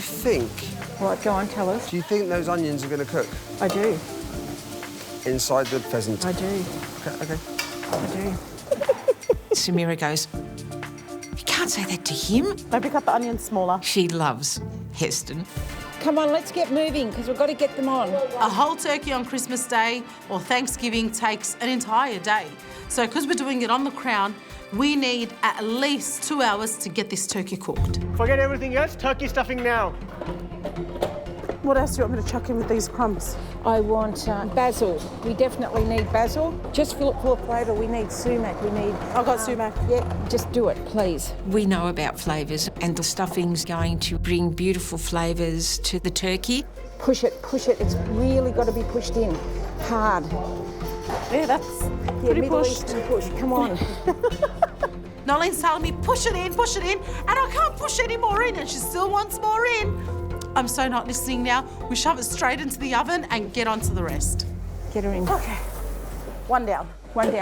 think... Right, go on, tell us. Do you think those onions are going to cook? I do. Inside the pheasant? I do. Okay. I do. Samira goes, you can't say that to him. Maybe cut the onions smaller. She loves Heston. Come on, let's get moving, because we've got to get them on. A whole turkey on Christmas Day or Thanksgiving takes an entire day. So because we're doing it on the crown, we need at least 2 hours to get this turkey cooked. Forget everything else, turkey stuffing now. What else do you want me to chuck in with these crumbs? I want basil. We definitely need basil. Just full of flavour, we need sumac, we need... I've got sumac. Yeah, just do it, please. We know about flavours, and the stuffing's going to bring beautiful flavours to the turkey. Push it. It's really got to be pushed in hard. Yeah, that's pretty Middle pushed. Eastern push, come on. Nolene's telling me, push it in, and I can't push any more in, and she still wants more in. I'm so not listening now. We shove it straight into the oven and get on to the rest. Get her in. Okay. One down,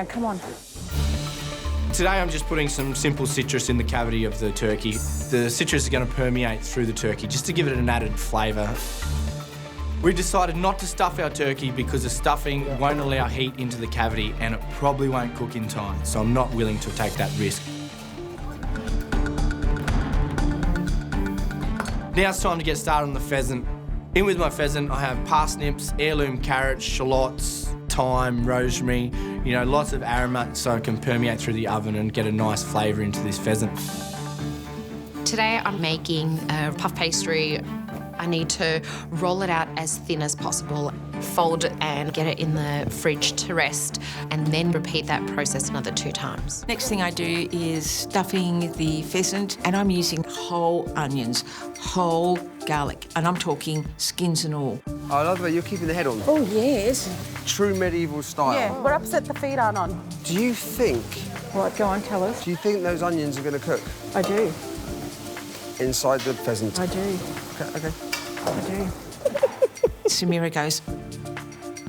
come on. Today I'm just putting some simple citrus in the cavity of the turkey. The citrus is going to permeate through the turkey just to give it an added flavour. We decided not to stuff our turkey because the stuffing won't allow heat into the cavity and it probably won't cook in time, so I'm not willing to take that risk. Now it's time to get started on the pheasant. In with my pheasant, I have parsnips, heirloom carrots, shallots, thyme, rosemary, lots of aromat so it can permeate through the oven and get a nice flavour into this pheasant. Today I'm making a puff pastry. I need to roll it out as thin as possible, fold it and get it in the fridge to rest, and then repeat that process another 2 times. Next thing I do is stuffing the pheasant, and I'm using whole onions, whole garlic, and I'm talking skins and all. I love the way you're keeping the head on. Oh, yes. True medieval style. Yeah, we're upset the feet aren't on. Do you think... Right, go on, tell us. Do you think those onions are going to cook? I do. Inside the pheasant? I do. Okay. I do. Samira goes,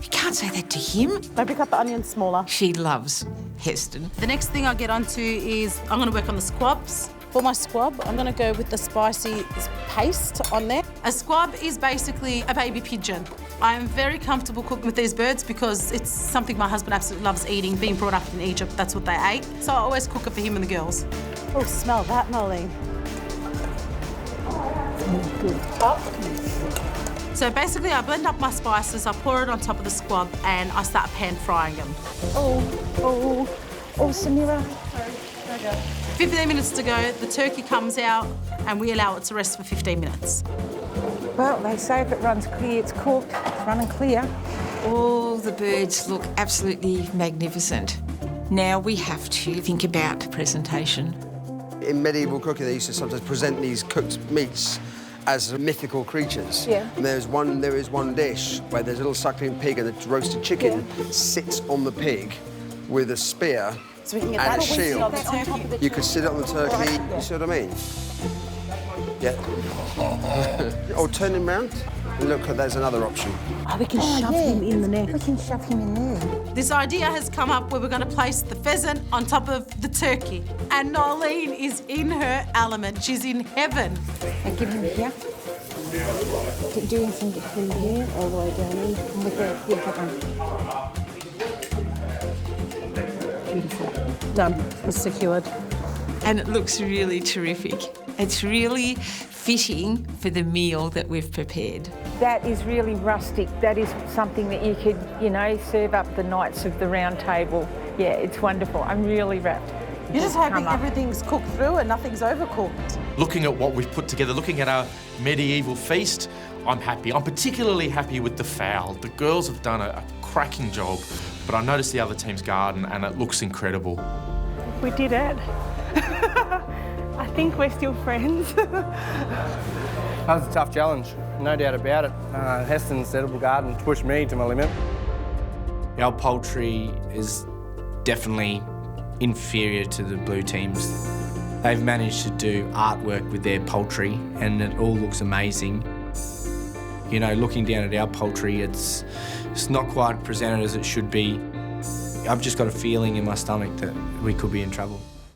you can't say that to him. Maybe cut the onions smaller. She loves Heston. The next thing I get onto is I'm going to work on the squabs. For my squab, I'm going to go with the spicy paste on there. A squab is basically a baby pigeon. I am very comfortable cooking with these birds because it's something my husband absolutely loves eating. Being brought up in Egypt, that's what they ate. So I always cook it for him and the girls. Oh, smell that, Nolene. Good. So basically I blend up my spices, I pour it on top of the squab and I start pan frying them. Oh, Samira. 15 minutes to go, the turkey comes out and we allow it to rest for 15 minutes. Well, they say if it runs clear, it's cooked. It's running clear. All the birds look absolutely magnificent. Now we have to think about presentation. In medieval cooking, they used to sometimes present these cooked meats as mythical creatures. Yeah. And there is one dish where there's a little suckling pig and the roasted chicken sits on the pig with a spear So we can get and that a shield. turkey. You could sit it on the turkey. You see what I mean? Yeah. Oh, turn him round. Look, there's another option. Oh, we can shove him in the neck. We can shove him in there. This idea has come up where we're going to place the pheasant on top of the turkey. And Nolene is in her element. She's in heaven. Now give him here. Doing some between here all the way down in with the that one. Beautiful. Done. It's secured. And it looks really terrific. It's really fitting for the meal that we've prepared. That is really rustic. That is something that you could, serve up the Knights of the Round Table. Yeah, it's wonderful. I'm really wrapped. You're just hoping everything's cooked through and nothing's overcooked. Looking at what we've put together, looking at our medieval feast, I'm happy. I'm particularly happy with the fowl. The girls have done a cracking job, but I noticed the other team's garden and it looks incredible. We did it. I think we're still friends. That was a tough challenge, no doubt about it. Heston's edible garden pushed me to my limit. Our poultry is definitely inferior to the blue teams. They've managed to do artwork with their poultry and it all looks amazing. Looking down at our poultry, it's not quite presented as it should be. I've just got a feeling in my stomach that we could be in trouble.